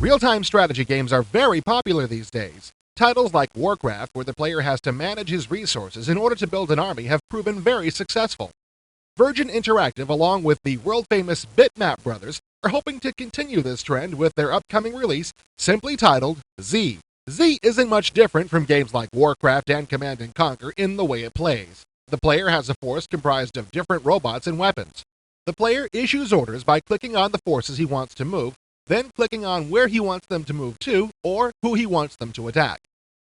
Real-time strategy games are very popular these days. Titles like Warcraft, where the player has to manage his resources in order to build an army, have proven very successful. Virgin Interactive, along with the world-famous Bitmap Brothers, are hoping to continue this trend with their upcoming release, simply titled Z. Z isn't much different from games like Warcraft and Command & Conquer in the way it plays. The player has a force comprised of different robots and weapons. The player issues orders by clicking on the forces he wants to move, then clicking on where he wants them to move to, or who he wants them to attack.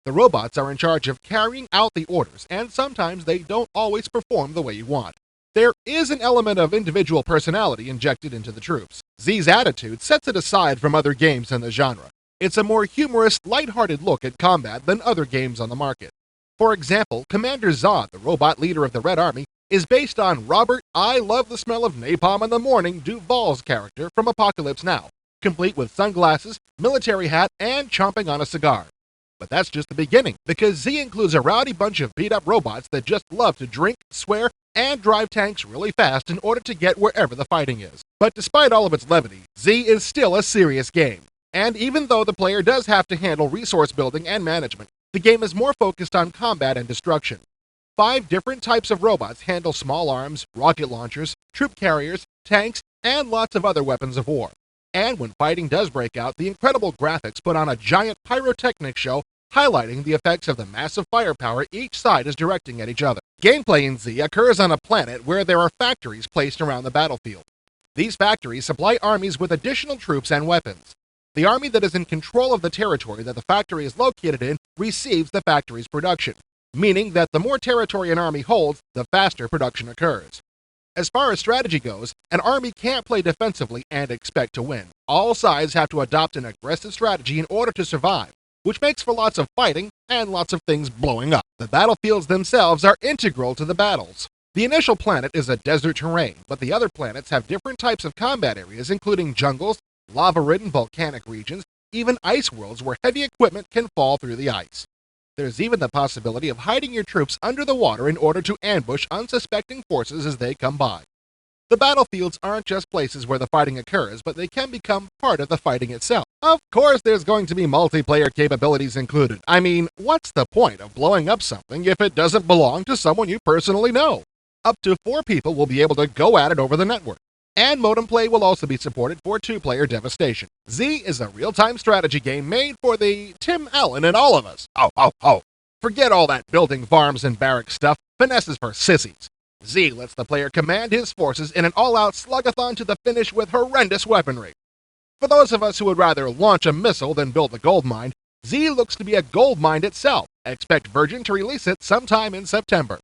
The robots are in charge of carrying out the orders, and sometimes they don't always perform the way you want. There is an element of individual personality injected into the troops. Z's attitude sets it aside from other games in the genre. It's a more humorous, lighthearted look at combat than other games on the market. For example, Commander Zod, the robot leader of the Red Army, is based on Robert I Love the Smell of Napalm in the Morning Duvall's character from Apocalypse Now, complete with sunglasses, military hat, and chomping on a cigar. But that's just the beginning, because Z includes a rowdy bunch of beat-up robots that just love to drink, swear, and drive tanks really fast in order to get wherever the fighting is. But despite all of its levity, Z is still a serious game. And even though the player does have to handle resource building and management, the game is more focused on combat and destruction. 5 different types of robots handle small arms, rocket launchers, troop carriers, tanks, and lots of other weapons of war. And when fighting does break out, the incredible graphics put on a giant pyrotechnic show highlighting the effects of the massive firepower each side is directing at each other. Gameplay in Z occurs on a planet where there are factories placed around the battlefield. These factories supply armies with additional troops and weapons. The army that is in control of the territory that the factory is located in receives the factory's production, meaning that the more territory an army holds, the faster production occurs. As far as strategy goes, an army can't play defensively and expect to win. All sides have to adopt an aggressive strategy in order to survive, which makes for lots of fighting and lots of things blowing up. The battlefields themselves are integral to the battles. The initial planet is a desert terrain, but the other planets have different types of combat areas, including jungles, lava-ridden volcanic regions, even ice worlds where heavy equipment can fall through the ice. There's even the possibility of hiding your troops under the water in order to ambush unsuspecting forces as they come by. The battlefields aren't just places where the fighting occurs, but they can become part of the fighting itself. Of course, there's going to be multiplayer capabilities included. I mean, what's the point of blowing up something if it doesn't belong to someone you personally know? Up to 4 people will be able to go at it over the network. And modem play will also be supported for 2-player devastation. Z is a real-time strategy game made for the Tim Allen and all of us. Forget all that building farms and barracks stuff. Finesse is for sissies. Z lets the player command his forces in an all-out slugathon to the finish with horrendous weaponry. For those of us who would rather launch a missile than build a gold mine, Z looks to be a gold mine itself. Expect Virgin to release it sometime in September.